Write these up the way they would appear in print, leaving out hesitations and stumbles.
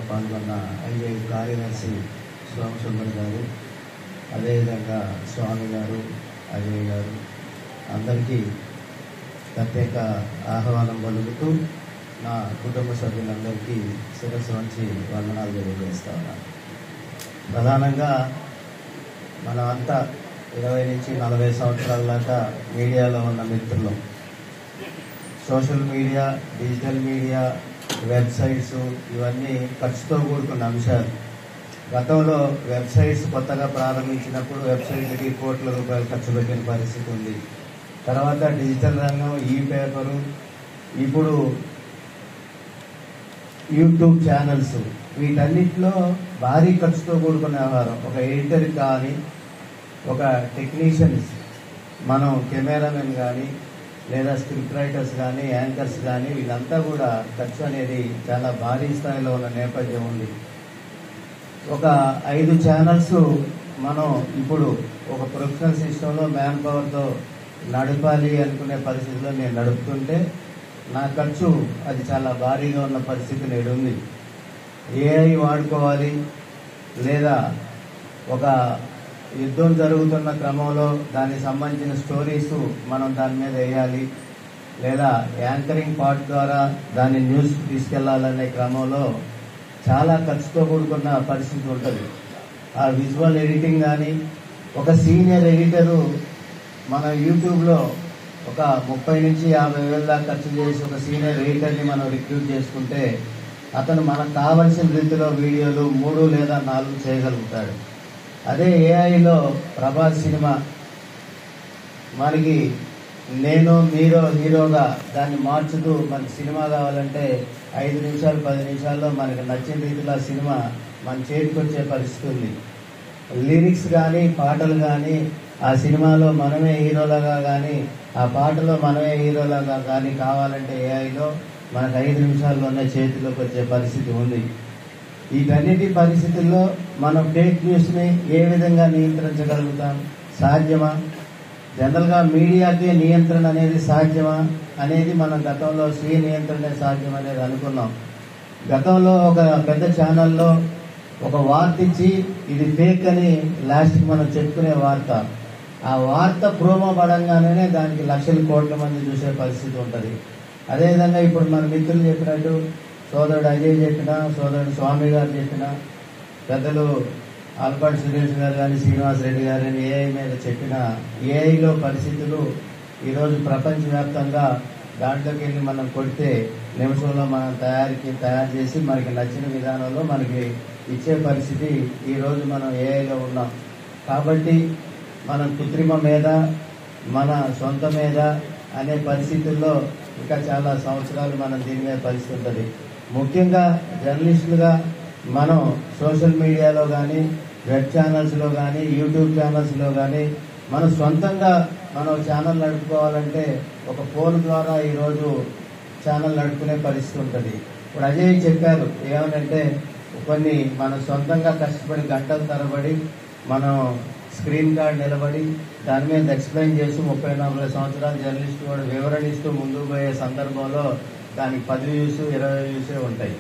పాల్గొన్న ఐఐ కార్యదర్శి సోమసుందర్ గారు, అదేవిధంగా స్వామి గారు, అజయ్ గారు అందరికీ ప్రత్యేక ఆహ్వానం పలుకుతూ నా కుటుంబ సభ్యులందరికీ శిరస్సు వంచి వందనాలు తెలియజేస్తా ఉన్నాను. ప్రధానంగా మనం అంతా 20 నుంచి 40 సంవత్సరాల దాకా మీడియాలో ఉన్న మిత్రులు. Social media, digital media, websites ఇవన్నీ ఖర్చుతో కూడుకున్న అంశాలు. గతంలో వెబ్సైట్స్ కొత్తగా ప్రారంభించినప్పుడు వెబ్సైట్కి కోట్ల రూపాయలు ఖర్చు పెట్టిన పరిస్థితి ఉంది. తర్వాత డిజిటల్ రంగం, ఈ పేపరు, ఇప్పుడు యూట్యూబ్ ఛానల్స్, వీటన్నిటిలో భారీ ఖర్చుతో కూడుకున్న వ్యవహారం. ఒక ఎడిటర్ కానీ, ఒక టెక్నీషియన్స్, మనం కెమెరామెన్ కానీ, లేదా స్క్రిప్ట్ రైటర్స్ కానీ, యాంకర్స్ కానీ, వీళ్ళంతా కూడా ఖర్చు అనేది చాలా భారీ స్థాయిలో ఉన్న నేపథ్యం ఉంది. ఒక 5 ఛానల్స్ మనం ఇప్పుడు ఒక ప్రొఫెషనల్ సిస్టంలో మ్యాన్ పవర్తో నడపాలి అనుకునే పరిస్థితిలో నేను నడుపుతుంటే నా ఖర్చు అది చాలా భారీగా ఉన్న పరిస్థితి నేడు ఉంది. ఏఐ వాడుకోవాలి, లేదా ఒక యుద్ధం జరుగుతున్న క్రమంలో దానికి సంబంధించిన స్టోరీస్ మనం దాని మీద వేయాలి, లేదా యాంకరింగ్ పార్ట్ ద్వారా దాన్ని న్యూస్ తీసుకెళ్లాలనే క్రమంలో చాలా ఖర్చుతో కూడుకున్న పరిస్థితి ఉంటుంది. ఆ విజువల్ ఎడిటింగ్ కానీ, ఒక సీనియర్ ఎడిటరు మన యూట్యూబ్లో ఒక 30 నుంచి 50 వేల దాకా ఖర్చు చేసి ఒక సీనియర్ ఎడిటర్ని మనం రిక్రూట్ చేసుకుంటే అతను మనకు కావలసిన రీతిలో వీడియోలు 3 లేదా 4 చేయగలుగుతాడు. అదే ఏఐలో ప్రభాస్ సినిమా మనకి నేను హీరోగా దాన్ని మార్చుతూ మనకి సినిమా కావాలంటే 5 నిమిషాలు 10 నిమిషాల్లో మనకి నచ్చిన రీతిలో ఆ సినిమా మన చేతికి వచ్చే పరిస్థితి ఉంది. లిరిక్స్ కానీ, పాటలు కానీ, ఆ సినిమాలో మనమే హీరోలాగా కానీ, ఆ పాటలో మనమే హీరోలాగా కానీ కావాలంటే ఏఐలో మనకు 5 నిమిషాల్లోనే చేతిలోకి వచ్చే పరిస్థితి ఉంది. వీటన్నిటి పరిస్థితుల్లో మనం ఫేక్ న్యూస్ని ఏ విధంగా నియంత్రించగలుగుతాం? సాధ్యమా? జనరల్గా మీడియాకి నియంత్రణ అనేది సాధ్యమా అనేది మనం గతంలో స్వీయ నియంత్రణే సాధ్యం అనేది అనుకున్నాం. గతంలో ఒక పెద్ద ఛానల్లో ఒక వార్త ఇచ్చి ఇది ఫేక్ అని లాస్ట్కి మనం చెప్పుకునే వార్త, ఆ వార్త ప్రోమో పడంగానే దానికి లక్షల కోట్ల మంది చూసే పరిస్థితి ఉంటుంది. అదేవిధంగా ఇప్పుడు మన మిత్రులు చెప్పినట్టు, సోదరుడు అజయ్ చెప్పినా, సోదరుడు స్వామి గారు చెప్పినా, పెద్దలు ఆల్పాటి సురేష్ గారు కానీ, శ్రీనివాస్ రెడ్డి గారు కానీ ఏఐ మీద చెప్పిన ఏఐలో పరిస్థితులు ఈరోజు ప్రపంచవ్యాప్తంగా దాంట్లోకి వెళ్ళి మనం కొడితే నిమిషంలో మనం తయారు చేసి మనకి నచ్చిన విధానంలో మనకి ఇచ్చే పరిస్థితి ఈరోజు మనం ఏఐలో ఉన్నాం. కాబట్టి మనం కృత్రిమ మీద, మన సొంత మీద అనే పరిస్థితుల్లో ఇంకా చాలా సంవత్సరాలు మనం దీని మీద పరిస్థితి ఉంటుంది. ముఖ్యంగా జర్నలిస్టులుగా మనం సోషల్ మీడియాలో కానీ, వెబ్ ఛానల్స్లో కానీ, యూట్యూబ్ ఛానల్స్లో కానీ మనం సొంతంగా మనం ఛానల్ నడుపుకోవాలంటే ఒక ఫోన్ ద్వారా ఈరోజు ఛానల్ నడుపుకునే పరిస్థితి ఉంటుంది. ఇప్పుడు అజయ్ చెప్పారు ఏమనంటే, కొన్ని మనం సొంతంగా కష్టపడి గంటల తరబడి మనం స్క్రీన్ కార్డ్ నిలబడి దాని మీద ఎక్స్ప్లెయిన్ చేస్తూ 30-40 సంవత్సరాల జర్నలిస్ట్ కూడా వివరణ ఇస్తూ ముందుకు పోయే సందర్భంలో దానికి 10 వ్యూస్ 20 వ్యూసే ఉంటాయి.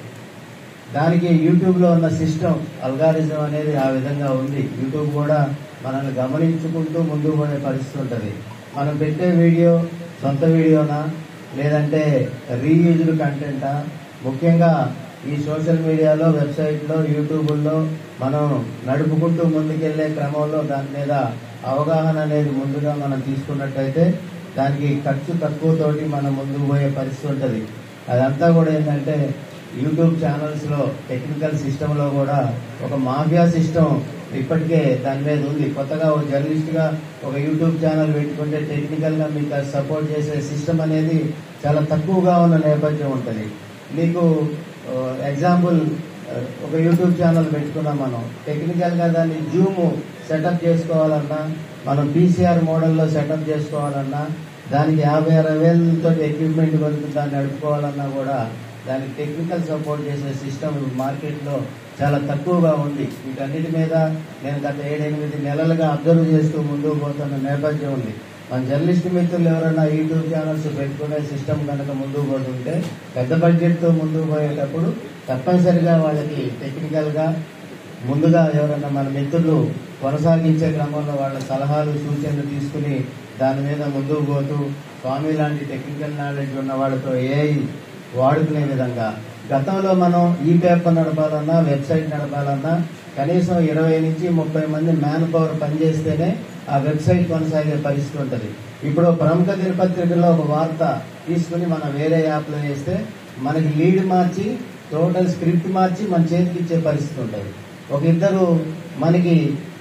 దానికి యూట్యూబ్లో ఉన్న సిస్టమ్ అల్గారిజం అనేది ఆ విధంగా ఉంది. యూట్యూబ్ కూడా మనల్ని గమనించుకుంటూ ముందుకు పోయే పరిస్థితి ఉంటుంది. మనం పెట్టే వీడియో సొంత వీడియోనా, లేదంటే రీయూజ్డ్ కంటెంటా? ముఖ్యంగా ఈ సోషల్ మీడియాలో, వెబ్సైట్లో, యూట్యూబ్లో మనం నడుపుకుంటూ ముందుకెళ్లే క్రమంలో దాని మీద అవగాహన అనేది ముందుగా మనం తీసుకున్నట్టయితే దానికి ఖర్చు తక్కువతోటి మనం ముందుకు పోయే పరిస్థితి ఉంటుంది. అదంతా కూడా ఏంటంటే యూట్యూబ్ ఛానల్స్లో టెక్నికల్ సిస్టంలో కూడా ఒక మాఫియా సిస్టమ్ ఇప్పటికే దాని మీద ఉంది. కొత్తగా ఒక జర్నలిస్ట్గా ఒక యూట్యూబ్ ఛానల్ పెట్టుకుంటే టెక్నికల్గా మీకు సపోర్ట్ చేసే సిస్టమ్ అనేది చాలా తక్కువగా ఉన్న నేపథ్యం ఉంటుంది. మీకు ఎగ్జాంపుల్ ఒక యూట్యూబ్ ఛానల్ పెట్టుకున్నాం, మనం టెక్నికల్గా దాన్ని జూమ్ సెటప్ చేసుకోవాలన్నా, మనం పీసీఆర్ మోడల్లో సెటప్ చేసుకోవాలన్నా, దానికి 50-60 వేలతో ఎక్విప్మెంట్ కొరకు దాన్ని నడుపుకోవాలన్నా కూడా దానికి టెక్నికల్ సపోర్ట్ చేసే సిస్టమ్ మార్కెట్లో చాలా తక్కువగా ఉంది. వీటన్నిటి మీద నేను గత 7-8 నెలలుగా అబ్జర్వ్ చేస్తూ ముందుకు పోతున్న నేపథ్యం ఉంది. మన జర్నలిస్ట్ మిత్రులు ఎవరైనా యూట్యూబ్ ఛానల్స్ పెట్టుకునే సిస్టమ్ కనుక ముందుకు పోతుంటే పెద్ద బడ్జెట్తో ముందుకు పోయేటప్పుడు తప్పనిసరిగా వాళ్ళకి టెక్నికల్గా ముందుగా ఎవరైనా మన మిత్రులు కొనసాగించే క్రమంలో వాళ్ళ సలహాలు సూచనలు తీసుకుని దాని మీద ముందుకు పోతూ స్వామి లాంటి టెక్నికల్ నాలెడ్జ్ ఉన్న వాళ్ళతో ఏఐ వాడుకునే విధంగా గతంలో మనం ఈ పేపర్ నడపాలన్నా వెబ్సైట్ నడపాలన్నా కనీసం 20 నుంచి 30 మంది మ్యాన్ పవర్ పనిచేస్తేనే ఆ వెబ్సైట్ కొనసాగే పరిస్థితి ఉంటుంది. ఇప్పుడు ప్రముఖ దినపత్రికలో ఒక వార్త తీసుకుని మనం వేరే యాప్లో వేస్తే మనకి లీడ్ మార్చి టోటల్ స్క్రిప్ట్ మార్చి మన చేతికి ఇచ్చే పరిస్థితి ఉంటుంది. ఒక ఇద్దరు మనకి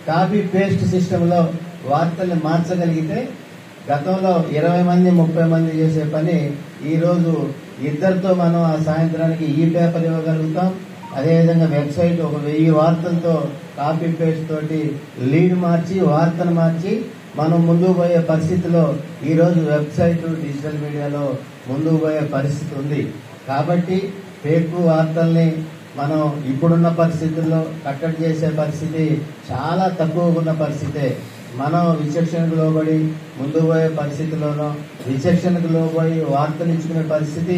కాపీ పేస్ట్ సిస్టంలో వార్తల్ని మార్చగలిగితే గతంలో 20 మంది 30 మంది చేసే పని ఈరోజు ఇద్దరితో మనం ఆ సాయంత్రానికి ఈ పేపర్ ఇవ్వగలుగుతాం. అదేవిధంగా వెబ్సైట్ ఒక 1000 వార్తలతో కాపీ పేస్ట్ తోటి లీడ్ మార్చి వార్తను మార్చి మనం ముందుకు పోయే పరిస్థితిలో ఈరోజు వెబ్సైట్ డిజిటల్ మీడియాలో ముందుకు పోయే పరిస్థితి ఉంది. కాబట్టి ఫేక్ వార్తల్ని మనం ఇప్పుడున్న పరిస్థితుల్లో కట్టడి చేసే పరిస్థితి చాలా తక్కువగా ఉన్న పరిస్థితే. మనం విచక్షణకు లోబడి ముందుకు పోయే పరిస్థితిలోనో విచక్షణకు లోబడి వార్తలు ఇచ్చుకునే పరిస్థితి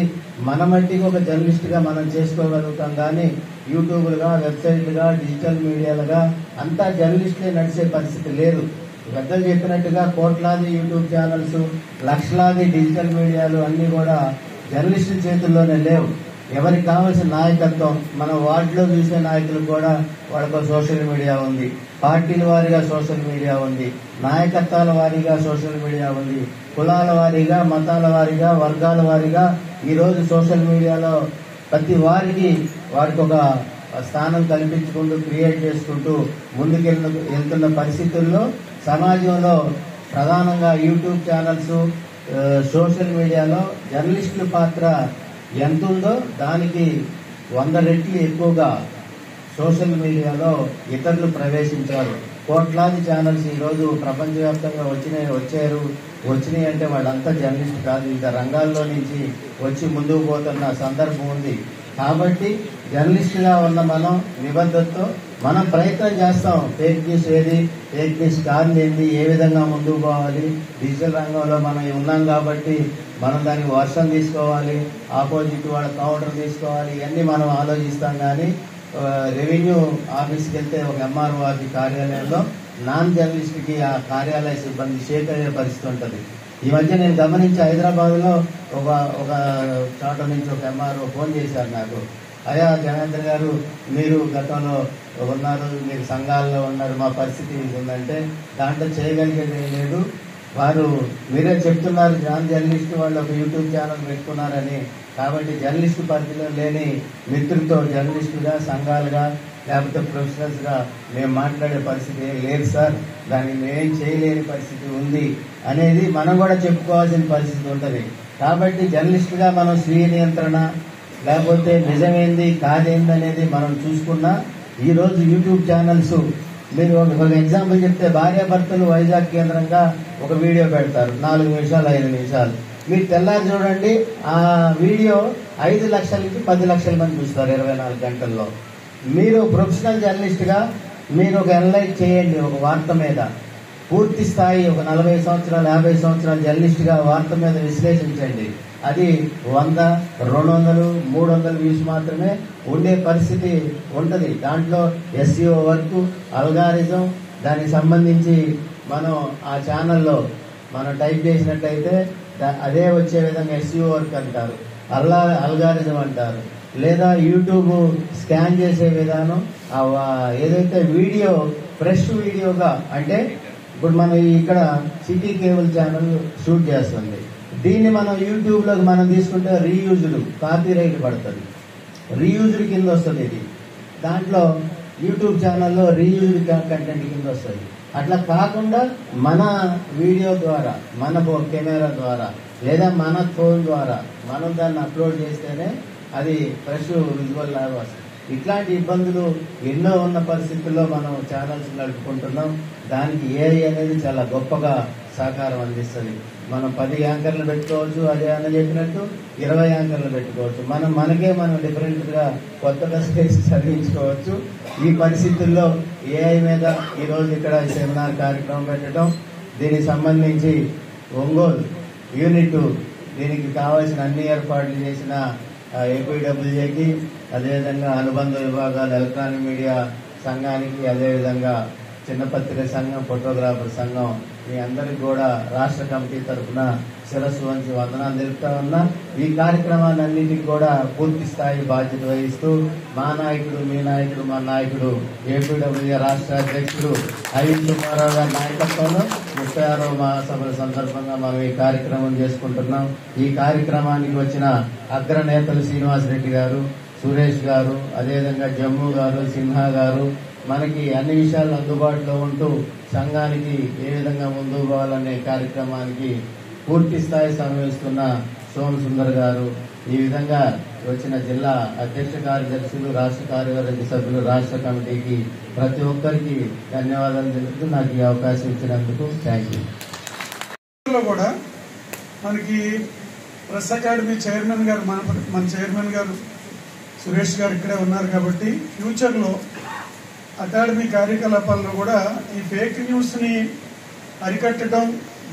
మన మట్టికి ఒక జర్నలిస్ట్గా మనం చేసుకోగలుగుతాం. కానీ యూట్యూబ్లుగా వెబ్సైట్లుగా డిజిటల్ మీడియాలుగా అంతా జర్నలిస్టులే నడిచే పరిస్థితి లేదు. పెద్దలు చెప్పినట్టుగా కోట్లాది యూట్యూబ్ ఛానల్స్ లక్షలాది డిజిటల్ మీడియాలు అన్నీ కూడా జర్నలిస్టుల చేతుల్లోనే లేవు. ఎవరికి కావాల్సిన నాయకత్వం మనం వార్డులో చూసే నాయకులు కూడా వాళ్ళకు సోషల్ మీడియా ఉంది, పార్టీల వారీగా సోషల్ మీడియా ఉంది, నాయకత్వాల వారీగా సోషల్ మీడియా ఉంది, కులాల వారీగా మతాల వారీగా వర్గాల వారీగా ఈరోజు సోషల్ మీడియాలో ప్రతి వారికి ఒక స్థానం కల్పించుకుంటూ క్రియేట్ చేసుకుంటూ ముందుకెళ్తున్న పరిస్థితుల్లో సమాజంలో ప్రధానంగా యూట్యూబ్ ఛానల్స్ సోషల్ మీడియాలో జర్నలిస్టుల పాత్ర ఎంత ఉందో దానికి 100 రెట్లు ఎక్కువగా సోషల్ మీడియాలో ఇతరులు ప్రవేశించారు. కోట్లాది ఛానల్స్ ఈరోజు ప్రపంచవ్యాప్తంగా వచ్చినాయి అంటే వాళ్ళంతా జర్నలిస్ట్ కాదు, వివిధ రంగాల్లో నుంచి వచ్చి ముందుకు పోతున్న సందర్భం ఉంది. కాబట్టి జర్నలిస్టుగా ఉన్న మనం నిబద్ధతతో మనం ప్రయత్నం చేస్తాం. ఫేక్ న్యూస్ ఏది, ఫేక్ న్యూస్ కాదు ఏంది, ఏ విధంగా ముందుకు పోవాలి. డిజిటల్ రంగంలో మనం ఉన్నాం కాబట్టి మనం దానికి వర్షం తీసుకోవాలి, ఆపోజిట్ వాళ్ళ కౌంటర్ తీసుకోవాలి, ఇవన్నీ మనం ఆలోచిస్తాం. కానీ రెవెన్యూ ఆఫీస్కి వెళ్తే ఒక ఎంఆర్ఓ ఆఫీస్ కార్యాలయంలో నాన్ జర్నలిస్ట్కి ఆ కార్యాలయ సిబ్బంది షేక్ అయ్యే పరిస్థితి ఉంటుంది. ఈ మధ్య నేను గమనించి హైదరాబాద్లో ఒక చోట నుంచి ఒక ఎంఆర్ఓ ఫోన్ చేశారు నాకు, అయ్యా జగేంద్ర గారు మీరు గతంలో ఉన్నారు, మీరు సంఘాల్లో ఉన్నారు, మా పరిస్థితి ఉందంటే దాంట్లో చేయగలిగేది ఏం లేదు. వారు మీరే చెప్తున్నారు జాన్ జర్నలిస్టు వాళ్ళు ఒక యూట్యూబ్ ఛానల్ పెట్టుకున్నారని. కాబట్టి జర్నలిస్టు పరిధిలో లేని మిత్రులతో జర్నలిస్టుగా సంఘాలుగా లేకపోతే ప్రొఫెషనల్స్గా మేము మాట్లాడే పరిస్థితి లేదు సార్, దాన్ని మేమేం చేయలేని పరిస్థితి ఉంది అనేది మనం కూడా చెప్పుకోవాల్సిన పరిస్థితి ఉంటుంది. కాబట్టి జర్నలిస్టుగా మనం స్వీయ నియంత్రణ లేకపోతే నిజమేంది కాదేంది అనేది మనం చూసుకున్నా ఈరోజు యూట్యూబ్ ఛానల్స్ మీరు ఒక ఎగ్జాంపుల్ చెప్తే భార్యాభర్తలు వైజాగ్ కేంద్రంగా ఒక వీడియో పెడతారు 4 నిమిషాలు 5 నిమిషాలు. మీరు తెల్లారి చూడండి ఆ వీడియో 5 లక్షల నుంచి 10 లక్షల మంది చూస్తారు 24 గంటల్లో. మీరు ప్రొఫెషనల్ జర్నలిస్ట్గా మీరు ఒక అనలైజ్ చేయండి ఒక వార్త మీద, పూర్తి స్థాయి ఒక 40 సంవత్సరాలు 50 సంవత్సరాల జర్నలిస్ట్గా వార్త మీద విశ్లేషించండి. అది 100, 200, 300 వ్యూస్ మాత్రమే ఉండే పరిస్థితి ఉంటుంది. దాంట్లో SEO వర్క్, అల్గారిజం, దానికి సంబంధించి మనం ఆ ఛానల్లో మనం టైప్ చేసినట్టయితే అదే వచ్చే విధంగా SEO వర్క్ అంటారు, అల్గారిజం అంటారు. లేదా యూట్యూబ్ స్కాన్ చేసే విధానం, ఏదైతే వీడియో ఫ్రెష్ వీడియోగా, అంటే ఇప్పుడు మనం ఇక్కడ సిటీ కేబుల్ ఛానల్ షూట్ చేస్తుంది, దీన్ని మనం యూట్యూబ్లోకి మనం తీసుకుంటే రీయూజ్డ్ కాపీ రైట్ పడుతుంది, రీయూజ్డ్ కింద వస్తుంది. ఇది దాంట్లో యూట్యూబ్ ఛానల్లో రీయూజ్డ్ కంటెంట్ కింద వస్తుంది. అట్లా కాకుండా మన వీడియో ద్వారా, మన కెమెరా ద్వారా లేదా మన ఫోన్ ద్వారా మనం దాన్ని అప్లోడ్ చేస్తేనే అది ఫ్రెష్ విజువల్ లాగా వస్తుంది. ఇట్లాంటి ఇబ్బందులు ఎన్నో ఉన్న పరిస్థితుల్లో మనం ఛానల్స్ నడుపుకుంటున్నాం. దానికి ఏఐ అనేది చాలా గొప్పగా సహకారం అందిస్తుంది. మనం 10 యాంకర్లు పెట్టుకోవచ్చు, అదే అన్న చెప్పినట్టు 20 యాంకర్లు పెట్టుకోవచ్చు. మనం డిఫరెంట్గా కొత్తగా స్పేస్ చదివించుకోవచ్చు. ఈ పరిస్థితుల్లో ఏఐ మీద ఈరోజు ఇక్కడ సెమినార్ కార్యక్రమం పెట్టడం, దీనికి సంబంధించి ఒంగోలు యూనిట్ దీనికి కావాల్సిన అన్ని ఏర్పాట్లు చేసిన ఏపీడబ్ల్యూజేకి, అదేవిధంగా అనుబంధ విభాగాలు ఎలక్ట్రానిక్ మీడియా సంఘానికి, అదేవిధంగా చిన్నపత్రిక సంఘం, ఫోటోగ్రాఫర్ సంఘం, మీ అందరికి కూడా రాష్ట్ర కమిటీ తరఫున శిరస్సు వంచి వందనాలు తెలుపుతా ఉన్నా. ఈ కార్యక్రమాలన్నింటికి కూడా పూర్తి స్థాయి బాధ్యత వహిస్తూ మా నాయకుడు, మీ నాయకుడు, మా నాయకుడు ఏపీడబ్ల్యూజే రాష్ట్ర అధ్యక్షుడు అరవింద్ సుబ్బారావు గారి నాయకత్వంలో 36వ మహాసభల సందర్భంగా మనం ఈ కార్యక్రమం చేసుకుంటున్నాం. ఈ కార్యక్రమానికి వచ్చిన అగ్రనేతలు శ్రీనివాసరెడ్డి గారు, సురేష్ గారు, అదేవిధంగా జమ్ము గారు, సిన్హా గారు, మనకి అన్ని విషయాలు అందుబాటులో ఉంటూ సంఘానికి ఏ విధంగా ముందుకు పోవాలనే కార్యక్రమానికి పూర్తి స్థాయి సమయిస్తున్న సోమ సుందర్ గారు, ఈ విధంగా వచ్చిన జిల్లా అధ్యక్ష కార్యదర్శులు, రాష్ట్ర కార్యవర్గ సభ్యులు, రాష్ట్ర కమిటీకి ప్రతి ఒక్కరికి ధన్యవాదాలు తెలుపుతూ నాకు ఈ అవకాశం ఇచ్చినందుకు థ్యాంక్ యూ. కూడా మనకి ప్రెస్ అకాడమీ చైర్మన్ గారు, మన చైర్మన్ గారు సురేష్ గారు ఇక్కడే ఉన్నారు కాబట్టి ఫ్యూచర్లో అకాడమీ కార్యకలాపాల్లో కూడా ఈ ఫేక్ న్యూస్ని అరికట్టడం,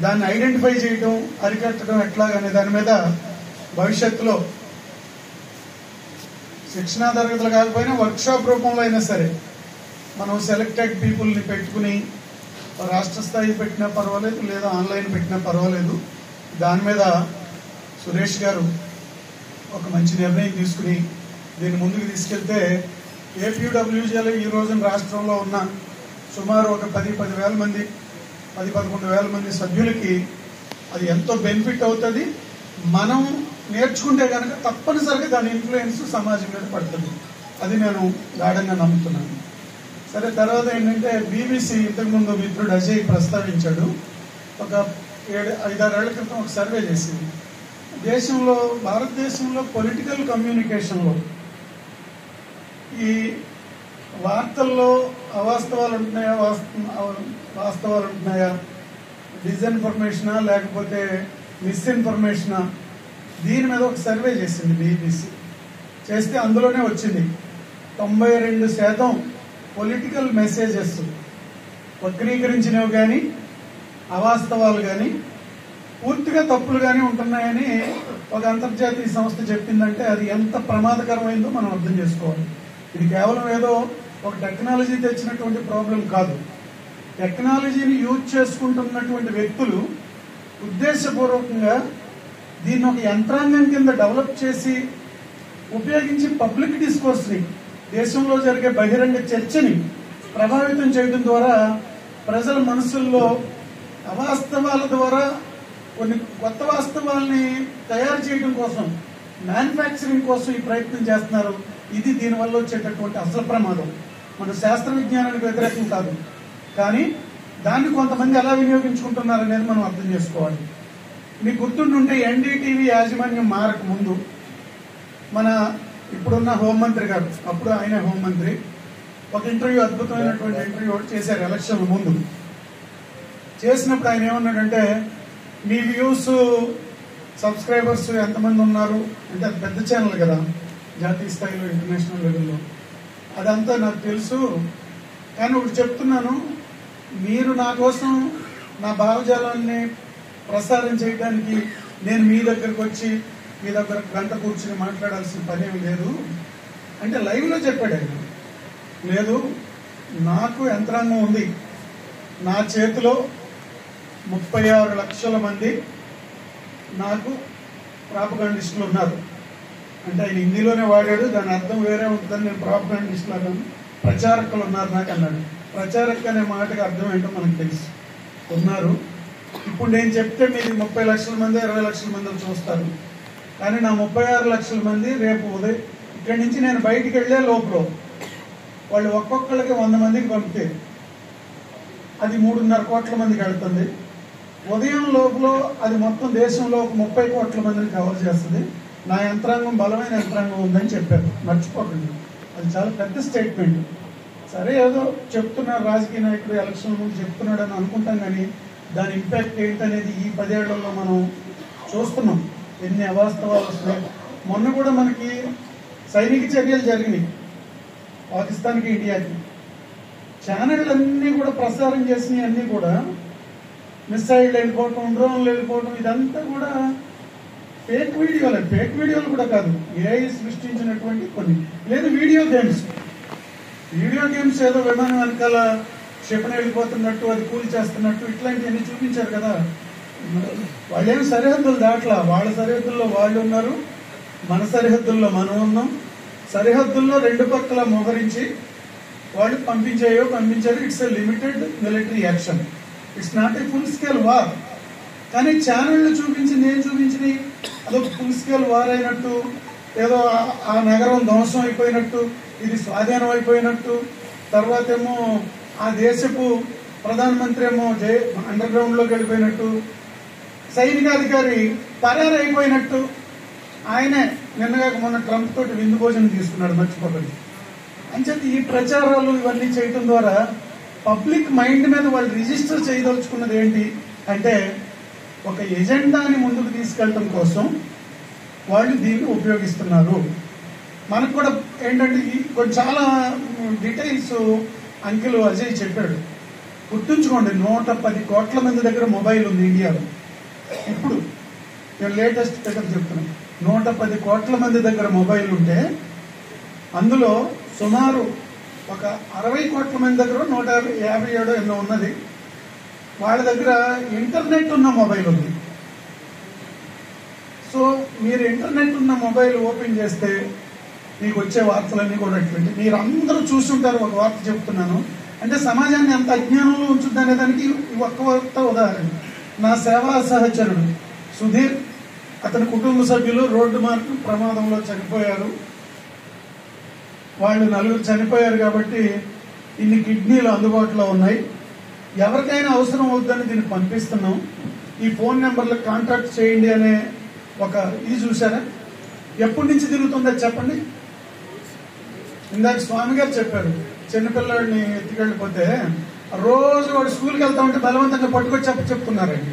దాన్ని ఐడెంటిఫై చేయడం, అరికట్టడం ఎట్లాగనే దాని మీద భవిష్యత్తులో శిక్షణా తరగతులు కాకపోయినా వర్క్షాప్ రూపంలో అయినా సరే మనం సెలెక్టెడ్ పీపుల్ని పెట్టుకుని రాష్ట్ర స్థాయి పెట్టినా పర్వాలేదు, లేదా ఆన్లైన్ పెట్టినా పర్వాలేదు, దాని మీద సురేష్ గారు ఒక మంచి నిర్ణయం తీసుకుని దీన్ని ముందుకు తీసుకెళ్తే ఏపీడబ్ల్యూజేలో ఈ రోజున రాష్ట్రంలో ఉన్న సుమారు ఒక 10,000 మంది 11,000 మంది సభ్యులకి అది ఎంతో బెనిఫిట్ అవుతుంది. మనం నేర్చుకుంటే కనుక తప్పనిసరిగా దాని ఇన్ఫ్లుయెన్స్ సమాజం మీద పడుతుంది. అది నేను గాఢంగా నమ్ముతున్నాను. సరే, తర్వాత ఏంటంటే బీబీసీ ఇంతకుముందు మిత్రుడు అజయ్ ప్రస్తావించాడు. ఒక 5-6 ఏళ్ల క్రితం ఒక సర్వే చేసింది. దేశంలో, భారతదేశంలో పొలిటికల్ కమ్యూనికేషన్లో ఈ వార్తల్లో అవాస్తవాలు ఉంటున్నాయా, వాస్తవాలు ఉంటున్నాయా, డిస్ఇన్ఫర్మేషనా లేకపోతే మిస్ఇన్ఫర్మేషనా, దీని మీద ఒక సర్వే చేసింది బీబీసీ. చేస్తే అందులోనే వచ్చింది 92% పొలిటికల్ మెసేజెస్ వక్రీకరించినవి కానీ, అవాస్తవాలు కానీ, పూర్తిగా తప్పులు కానీ ఉంటున్నాయని ఒక అంతర్జాతీయ సంస్థ చెప్పిందంటే అది ఎంత ప్రమాదకరమైందో మనం అర్థం చేసుకోవాలి. ఇది కేవలం ఏదో ఒక టెక్నాలజీ తెచ్చినటువంటి ప్రాబ్లం కాదు. టెక్నాలజీని యూజ్ చేసుకుంటున్నటువంటి వ్యక్తులు ఉద్దేశపూర్వకంగా దీన్ని ఒక యంత్రాంగం కింద డెవలప్ చేసి ఉపయోగించి పబ్లిక్ డిస్కోర్స్ని, దేశంలో జరిగే బహిరంగ చర్చని ప్రభావితం చేయడం ద్వారా ప్రజల మనసుల్లో అవాస్తవాల ద్వారా కొన్ని కొత్త వాస్తవాల్ని తయారు చేయడం కోసం, మ్యానుఫ్యాక్చరింగ్ కోసం ఈ ప్రయత్నం చేస్తున్నారు. ఇది దీనివల్ల వచ్చేటటువంటి అసలు ప్రమాదం. మన శాస్త్ర విజ్ఞానానికి వ్యతిరేకం కాదు, కానీ దాన్ని కొంతమంది ఎలా వినియోగించుకుంటున్నారు అనేది మనం అర్థం చేసుకోవాలి. మీకు గుర్తుంటుంటే ఎన్డీటీవీ యాజమాన్యం మారక ముందు మన ఇప్పుడున్న హోంమంత్రి గారు, అప్పుడు ఆయన హోంమంత్రి, ఒక ఇంటర్వ్యూ, అద్భుతమైనటువంటి ఇంటర్వ్యూ చేశారు ఎలక్షన్ ముందు. చేసినప్పుడు ఆయన ఏమన్నాడంటే, మీ వ్యూస్, సబ్స్క్రైబర్స్ ఎంతమంది ఉన్నారు అంటే, అది పెద్ద ఛానల్ కదా, జాతీయ స్థాయిలో, ఇంటర్నేషనల్ లెవెల్లో, అదంతా నాకు తెలుసు. కానీ ఒకటి చెప్తున్నాను, మీరు నా కోసం నా భావజాలాన్ని ప్రసారం చేయడానికి నేను మీ దగ్గరకు వచ్చి మీ దగ్గర గంట కూర్చుని మాట్లాడాల్సిన పనేమి లేదు అంటే లైవ్లో చెప్పాడు ఆయన. లేదు, నాకు యంత్రాంగం ఉంది, నా చేతిలో 36 లక్షల మంది నాకు ప్రాపగాండిస్టులు ఉన్నారు అంటే ఆయన హిందీలోనే వాడాడు, దాని అర్థం వేరే ఉంటుందని నేను ప్రాపగాండిస్టులు అన్నాను. ప్రచారకులు ఉన్నారు నాకు అన్నాడు. ప్రచారక అనే మాటకి అర్థం ఏంటో మనకు తెలుసు, ఉన్నారు. ఇప్పుడు నేను చెప్తే మీరు 30 లక్షల మంది 20 లక్షల మంది చూస్తారు, కానీ నా 36 లక్షల మంది రేపు ఉదయం ఇక్కడి నుంచి నేను బయటికి వెళ్లే లోపల వాళ్ళు ఒక్కొక్కళ్ళకి 100 మందికి పంపితే అది 3.5 కోట్ల మందికి వెళ్తుంది. ఉదయం లోపల అది మొత్తం దేశంలో ఒక 30 కోట్ల మందిని కవర్ చేస్తుంది. నా యంత్రాంగం బలమైన యంత్రాంగం ఉందని చెప్పారు, మర్చిపోకండి. అది చాలా పెద్ద స్టేట్మెంట్. సరే, ఏదో చెప్తున్నారు రాజకీయ నాయకుడు ఎలక్షన్ ముందు చెప్తున్నాడు అని అనుకుంటాం, కానీ దాని ఇంపాక్ట్ ఏంటనేది ఈ 10 ఏళ్లలో మనం చూస్తున్నాం. ఎన్ని అవాస్తవాలు వస్తున్నాయి. మొన్న కూడా మనకి సైనిక చర్యలు జరిగినాయి పాకిస్తాన్కి, ఇండియాకి. ఛానళ్ళన్నీ కూడా ప్రసారం చేసినవి అన్నీ కూడా మిసైల్ వెళ్ళిపోవటం, డ్రోన్లు వెళ్ళిపోవటం, ఇదంతా కూడా ఫేక్ వీడియోలు కూడా కాదు, ఏఐ సృష్టించినటువంటి కొన్ని. లేదు వీడియో గేమ్స్ ఏదో విమానం వెనకాల క్షిపణి వెళ్ళిపోతున్నట్టు, అది కూలి చేస్తున్నట్టు, ఇట్లాంటివన్నీ చూపించారు కదా. వాళ్ళేమి సరిహద్దులు దాట్లా, వాళ్ళ సరిహద్దుల్లో వాళ్ళు ఉన్నారు, మన సరిహద్దుల్లో మనం ఉన్నాం. సరిహద్దుల్లో రెండు పక్కల మోహరించి వాళ్ళు పంపించారు. It's a limited military action, it's not a full scale war. కానీ ఛానళ్ళు నేను చూపించినవి అదొక ఫుల్ స్కేల్ వార్ అయినట్టు, ఏదో ఆ నగరం ధ్వంసం అయిపోయినట్టు, ఇది స్వాధీనం అయిపోయినట్టు, తర్వాత ఏమో ఆ దేశపు ప్రధానమంత్రి ఏమో అండర్ గ్రౌండ్ లోకి వెళ్ళిపోయినట్టు, సైనికాధికారి పరారైపోయినట్టు. ఆయనే నిన్నగాక మొన్న ట్రంప్ తోటి విందు భోజనం తీసుకున్నాడు, మర్చిపోకండి. అంచేత ఈ ప్రచారాలు ఇవన్నీ చేయటం ద్వారా పబ్లిక్ మైండ్ మీద వాళ్ళు రిజిస్టర్ చేయదలుచుకున్నది ఏంటి అంటే, ఒక ఎజెండాని ముందుకు తీసుకెళ్ళటం కోసం వాళ్ళు దీన్ని ఉపయోగిస్తున్నారు. మనకు కూడా ఏంటంటే కొంచెం చాలా డీటెయిల్స్ అంకిల్ అజయ్ చెప్పాడు. గుర్తుంచుకోండి, 110 కోట్ల మంది దగ్గర మొబైల్ ఉంది ఇండియాలో. ఇప్పుడు నేను లేటెస్ట్ ఫిగర్ చెప్తున్నాను. 110 కోట్ల మంది దగ్గర మొబైల్ ఉంటే అందులో సుమారు ఒక 60 కోట్ల మంది దగ్గర 157 ఎన్నో ఉన్నది, వాళ్ళ దగ్గర ఇంటర్నెట్ ఉన్న మొబైల్ ఉంది. సో మీరు ఇంటర్నెట్ ఉన్న మొబైల్ ఓపెన్ చేస్తే మీకు వచ్చే వార్తలన్నీ కూడా ఎటువంటి మీరు అందరూ చూస్తుంటారు. ఒక వార్త చెప్తున్నాను అంటే సమాజాన్ని ఎంత అజ్ఞానంలో ఉంచుద్ది అనే దానికి ఒక్క వార్త ఉదాహరణ. నా సేవా సహచరుడు సుధీర్, అతని కుటుంబ సభ్యులు రోడ్డు మార్పు ప్రమాదంలో చనిపోయారు. వాళ్ళు 4 చనిపోయారు కాబట్టి ఇన్ని కిడ్నీలు అందుబాటులో ఉన్నాయి. ఎవరికైనా అవసరం అవుతుందని దీన్ని పంపిస్తున్నాం. ఈ ఫోన్ నెంబర్లకు కాంటాక్ట్ చేయండి అనే ఒక ఇది చూసారా? ఎప్పటి నుంచి తిరుగుతుందో చెప్పండి. ఇందాక స్వామి గారు చెప్పారు, చిన్నపిల్లాడిని ఎత్తుకెళ్ళిపోతే రోజు వాడు స్కూల్కి వెళ్తా ఉంటే బలవంతంగా పట్టుకొచ్చి చెప్తున్నారండి.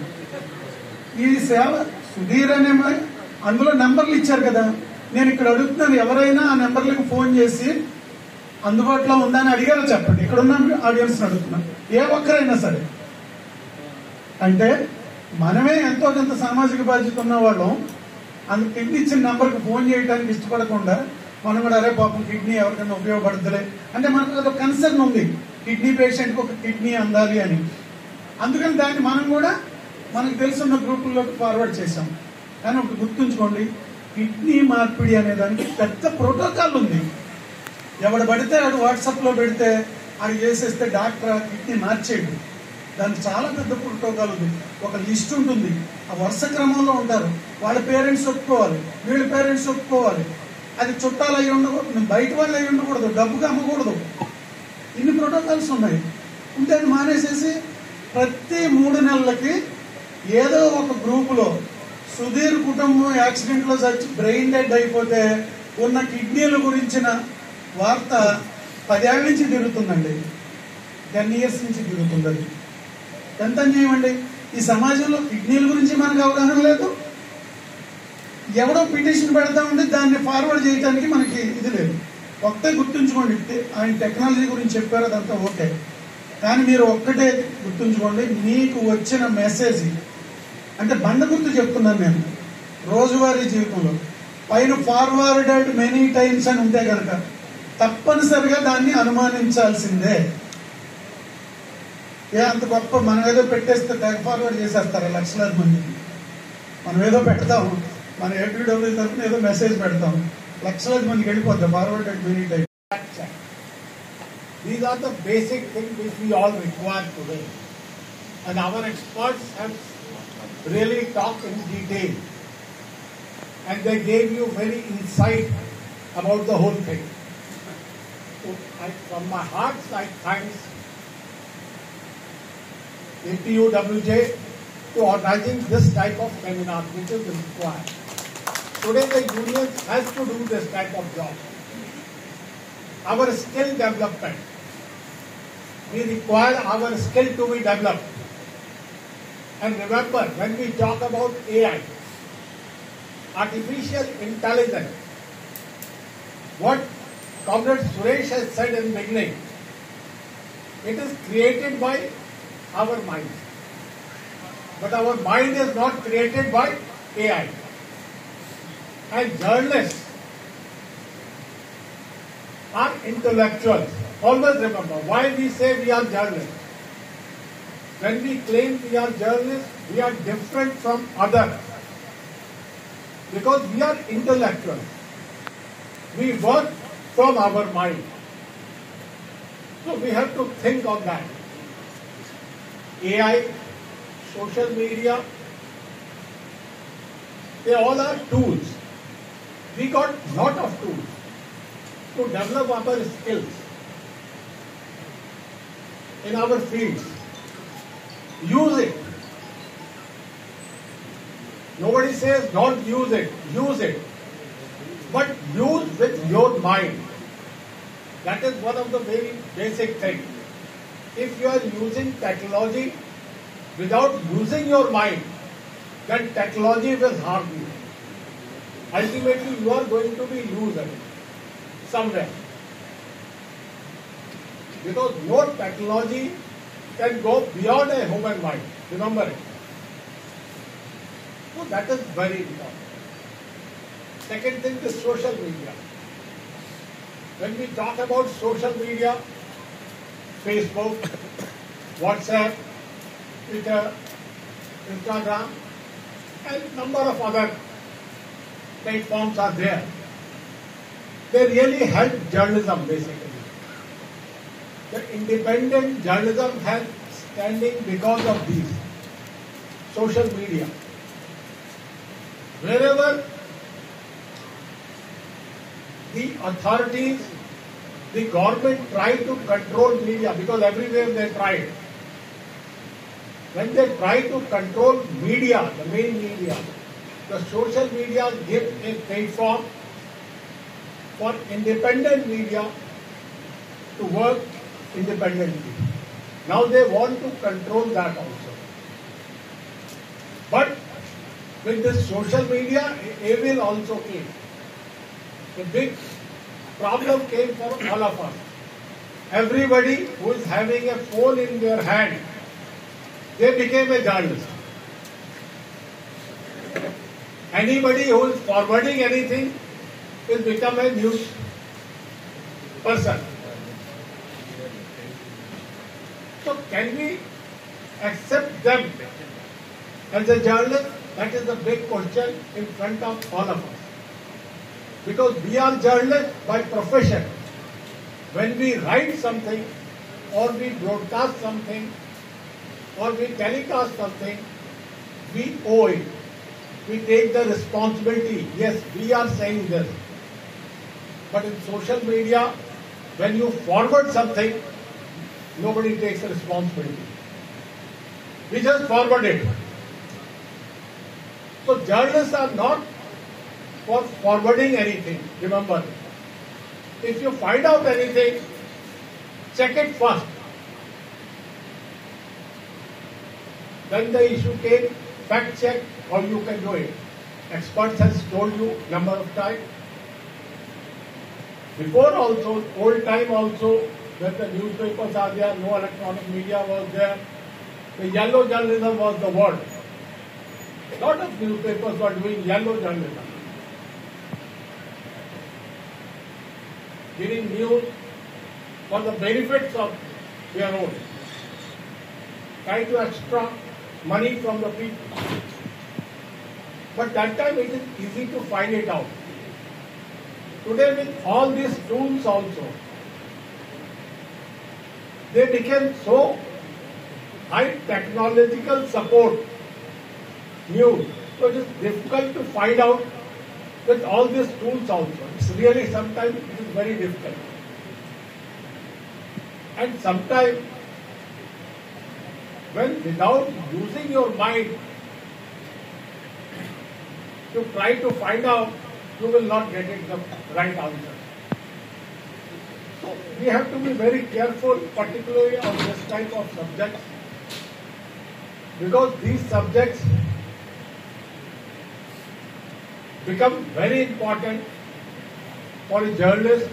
ఈ సేవ సుధీర్ అనే అందులో నెంబర్లు ఇచ్చారు కదా. నేను ఇక్కడ అడుగుతున్నాను, ఎవరైనా ఆ నెంబర్లకు ఫోన్ చేసి అందుబాటులో ఉందా అని అడిగారో చెప్పండి. ఇక్కడ ఉన్న ఆడియన్స్ అడుగుతున్నాను, ఏ ఒక్కరైనా సరే. అంటే మనమే ఎంతో కొంత సామాజిక బాధ్యత ఉన్న వాళ్ళం. అందుకు కిడ్నీ ఇచ్చిన నెంబర్కి ఫోన్ చేయడానికి ఇష్టపడకుండా మనం కూడా అరే పాపం కిడ్నీ ఎవరికైనా ఉపయోగపడుతుందిలే అంటే మనకు ఒక కన్సర్న్ ఉంది, కిడ్నీ పేషెంట్కి ఒక కిడ్నీ అందాలి అని. అందుకని దాన్ని మనం కూడా మనకు తెలుసున్న గ్రూపుల్లోకి ఫార్వర్డ్ చేశాం. కానీ ఒకటి గుర్తుంచుకోండి, కిడ్నీ మార్పిడి అనే దానికి పెద్ద ప్రోటోకాల్ ఉంది. ఎవడు పడితే ఆడు వాట్సాప్లో పెడితే అది చేసేస్తే డాక్టర్ కిడ్నీ మార్చేయడు. దానికి చాలా పెద్ద ప్రోటోకాల్ ఉంది, ఒక లిస్ట్ ఉంటుంది. ఆ వరుస క్రమంలో ఉంటారు. వాళ్ళ పేరెంట్స్ ఒప్పుకోవాలి, వీళ్ళ పేరెంట్స్ ఒప్పుకోవాలి. అది చుట్టాలు అయి ఉండకూడదు, బయట వాళ్ళు అయి ఉండకూడదు, డబ్బుగా అమ్మకూడదు. ఇన్ని ప్రోటోకాల్స్ ఉన్నాయి. ఉంటే అది మానేసేసి ప్రతి 3 నెలలకి ఏదో ఒక గ్రూపులో సుధీర్ కుటుంబం యాక్సిడెంట్లో చచ్చి బ్రెయిన్ డెడ్ అయిపోతే ఉన్న కిడ్నీల గురించిన వార్త 10 ఏళ్ల నుంచి తిరుగుతుందండి, 10 years నుంచి తిరుగుతుంది. అది ఎంత చేయమండి. ఈ సమాజంలో కిడ్నీల గురించి మనకు అవగాహన లేదు. ఎవడో పిటిషన్ పెడతా ఉంటే దాన్ని ఫార్వర్డ్ చేయడానికి మనకి ఇది లేదు. ఒక్కటే గుర్తుంచుకోండి, ఆయన టెక్నాలజీ గురించి చెప్పారు, అదంతా ఓకే. కానీ మీరు ఒక్కటే గుర్తుంచుకోండి, మీకు వచ్చిన మెసేజ్ అంటే బండ గుర్తు చెప్తున్నాను నేను. రోజువారీ జీవితంలో పైన ఫార్వర్డెడ్ మెనీ టైమ్స్ అని ఉంటే కనుక తప్పనిసరిగా దాన్ని అనుమానించాల్సిందే. అంత గొప్ప మనం ఏదో పెట్టేస్తే తెగ ఫార్వర్డ్ చేసేస్తారు లక్షలాది మందికి. మనం ఏదో పెడతాం, మన ఏపీడబ్ల్యూ తరఫున ఏదో మెసేజ్ పెడతాం, లక్షలాది మందికి వెళ్ళిపోతాం forwarded many times. These are the basic things which we all require today. And our experts have really talked in detail. And they gave you very insight about the whole thing. So from my heart, I thank APUWJ to organizing this type of seminar, which is required. Today the union has to do this type of job. Our skill development. We require our skill to be developed. And remember, when we talk about AI, artificial intelligence, what Comrade Suresh has said in the beginning, it is created by our minds. But our mind is not created by AI. And journalists are intellectuals. Always remember why we say we are journalists. When we claim we are journalists, we are different from others. Because we are intellectuals. We work from our mind. So we have to think of that. AI, social media, they all are tools. We got lot of tools to develop our skills in our fields. Use it. Nobody says don't use it. Use it. But use with your mind. That is one of the very basic things. If you are using technology without using your mind, then technology will harm you. Ultimately, you are going to be loser somewhere. Because no technology can go beyond a human mind. Remember it. So that is very important. Second thing is social media. When we talk about social media, Facebook, WhatsApp, Twitter, Instagram, and number of other platforms are there. They really help journalism basically. The independent journalism has standing because of these social media. Wherever the authorities, the government try to control media, because everywhere they tried. When they try to control media, the main media, the social media give a platform for independent media to work independently. Now they want to control that also. But with this social media, evil also came. A big problem came for all of us. Everybody who is having a phone in their hand, they became a journalist. Anybody who is forwarding anything will become a news person. So can we accept them as a journalist? That is the big question in front of all of us. Because we are journalists by profession. When we write something, or we broadcast something, or we telecast something, we owe it. We take the responsibility. Yes, we are saying this. But in social media, when you forward something, nobody takes the responsibility. We just forward it. So journalists are not for forwarding anything. Remember, if you find out anything, check it first. Then the issue came, fact check how you can do it. Experts has told you number of times. Before also, old time also, when the newspapers are there, no electronic media was there. The yellow journalism was the word. A lot of newspapers were doing yellow journalism. Giving news for the benefits of their own. Trying to extract money from the people. But that time it is easy to find it out. Today with all these tools also, they became so high technological support news. So it is difficult to find out with all these tools also. It's really sometimes it is very difficult. And sometimes when without using your mind to try to find out, you will not get it the right answer. So we have to be very careful, particularly on this type of subjects, because these subjects become very important for a journalist,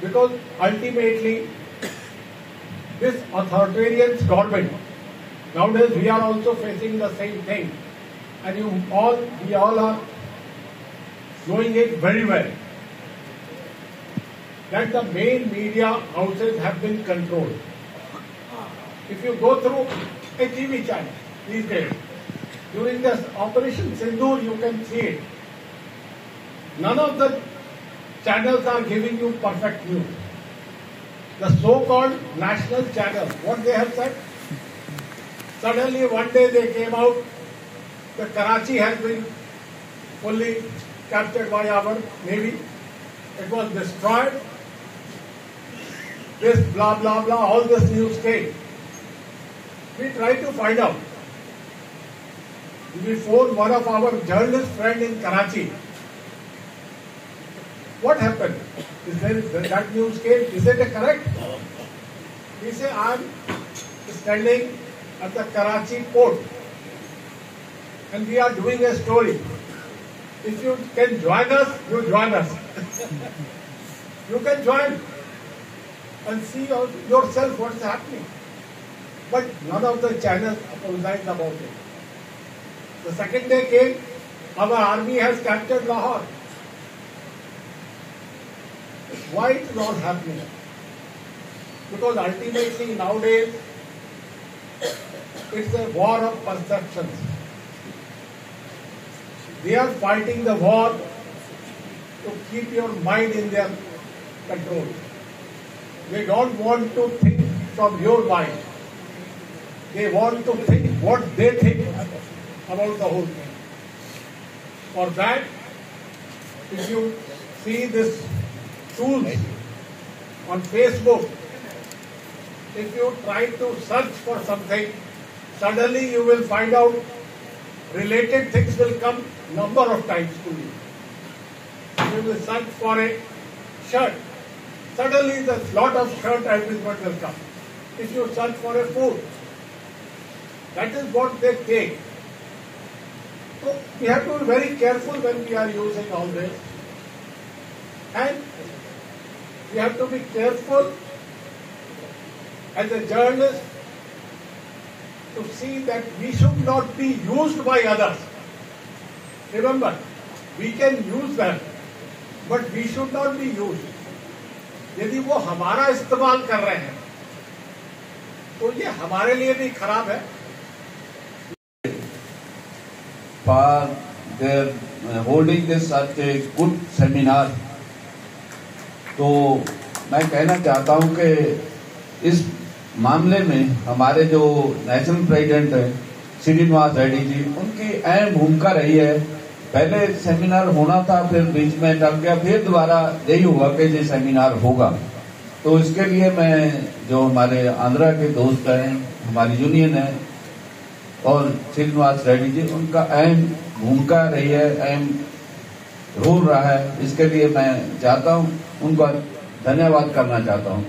because ultimately this authoritarian government Nowadays we are also facing the same thing, and we all are doing it very well. That the main media houses have been controlled. If you go through a TV channel these days, during this Operation Sindoor, you can see it. None of the channels are giving you perfect news. The so-called national channels, what they have said? Suddenly one day they came out, the Karachi has been fully captured by our Navy. It was destroyed. This blah blah blah, all this news came. We tried to find out. We phoned one of our journalist friend in Karachi. What happened? That news came? Is it correct? He said, I am standing at the Karachi port and we are doing a story. If you can join us, you join us. You can join and see yourself what's happening. But none of the channels apologized about it. The second day came, our army has captured Lahore. Why it is all happening? Because ultimately nowadays it's a war of perceptions. They are fighting the war to keep your mind in their control. They don't want to think from your mind. They want to think what they think about the whole thing. For that, if you see this tools on Facebook, if you try to search for something, suddenly you will find out related things will come number of times to you. You will search for a shirt, suddenly the lot of shirt advertisement will come. If you search for a food, that is what they take. So we have to be very careful when we are using all this. And we have to be careful as a journalist to see that we should not be used by others. Remember, we can use them, but we should not be used. यदि वो हमारा इस्तेमाल कर रहे हैं, तो ये हमारे लिए भी खराब है. For their holding this such a good seminar, तो मैं कहना चाहता हूं कि इस मामले में हमारे जो नेशनल प्रेसिडेंट है श्रीनिवास रेड्डी जी, उनकी अहम भूमिका रही है. पहले सेमिनार होना था, फिर बीच में टल गया, फिर दोबारा यही हुआ कि ये सेमिनार होगा. तो इसके लिए मैं जो हमारे आंध्रा के दोस्त हैं, हमारी यूनियन है, और श्रीनिवास रेड्डी जी, उनका अहम भूमिका रही है, अहम रोल रहा है. इसके लिए मैं चाहता हूं, उनका धन्यवाद करना चाहता हूं.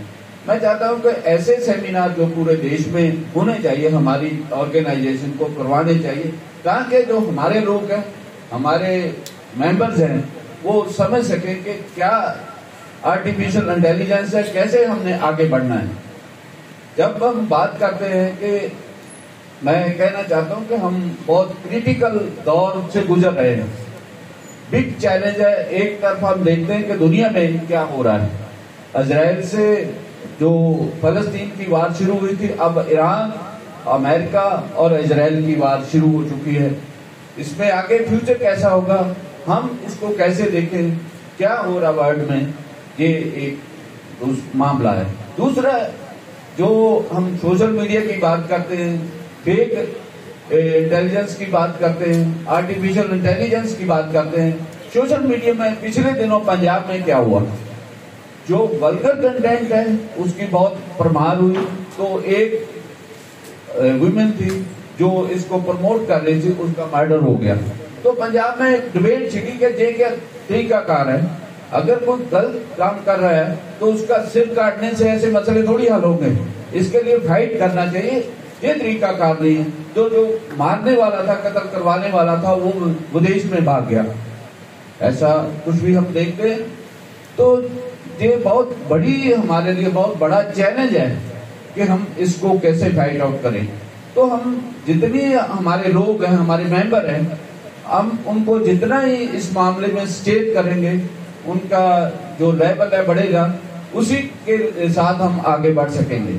मैं चाहता हूं कि ऐसे सेमिनार जो पूरे देश में होने चाहिए, हमारी ऑर्गेनाइजेशन को करवाने चाहिए, ताकि जो हमारे लोग हैं, हमारे मेंबर्स हैं, वो समझ सके कि क्या आर्टिफिशियल इंटेलिजेंस है, कैसे हमने आगे बढ़ना है. जब हम बात करते हैं कि मैं कहना चाहता हूं कि हम बहुत क्रिटिकल दौर से गुजर रहे हैं. बिग चैलेंज है. एक तरफ हम देखते हैं कि दुनिया में क्या हो रहा है. इजराइल से जो फलस्तीन की वार शुरू हुई थी, अब ईरान, अमेरिका और इजराइल की वार शुरू हो चुकी है. इसमें आगे फ्यूचर कैसा होगा, हम इसको कैसे देखें, क्या हो रहा वर्ल्ड में, ये एक मामला है. दूसरा, जो हम सोशल मीडिया की बात करते हैं, फेक इंटेलिजेंस की बात करते हैं, आर्टिफिशियल इंटेलिजेंस की बात करते हैं. सोशल मीडिया में पिछले दिनों पंजाब में क्या हुआ, जो वल्गर कंटेंट है उसकी बहुत परमार हुई. तो एक वुमेन थी जो इसको प्रमोट कर रही थी, उसका मर्डर हो गया. तो पंजाब में डिबेट छिड़ी कि ये क्या तरीकाकार है. अगर कोई गलत काम कर रहा है तो उसका सिर काटने से ऐसे मसले थोड़ी हल होंगे. इसके लिए फाइट करना चाहिए. ये तरीकाकार नहीं है. जो मारने वाला था, कत्ल करवाने वाला था, वो विदेश में भाग गया. ऐसा कुछ भी हम देखते हैं. तो ये बहुत बड़ी, हमारे लिए बहुत बड़ा चैलेंज है कि हम इसको कैसे फाइट आउट करें. तो हम जितनी हमारे लोग हैं, हमारे मेंबर हैं, हम उनको जितना ही इस मामले में सचेत करेंगे, उनका जो लेवल है बढ़ेगा, उसी के साथ हम आगे बढ़ सकेंगे।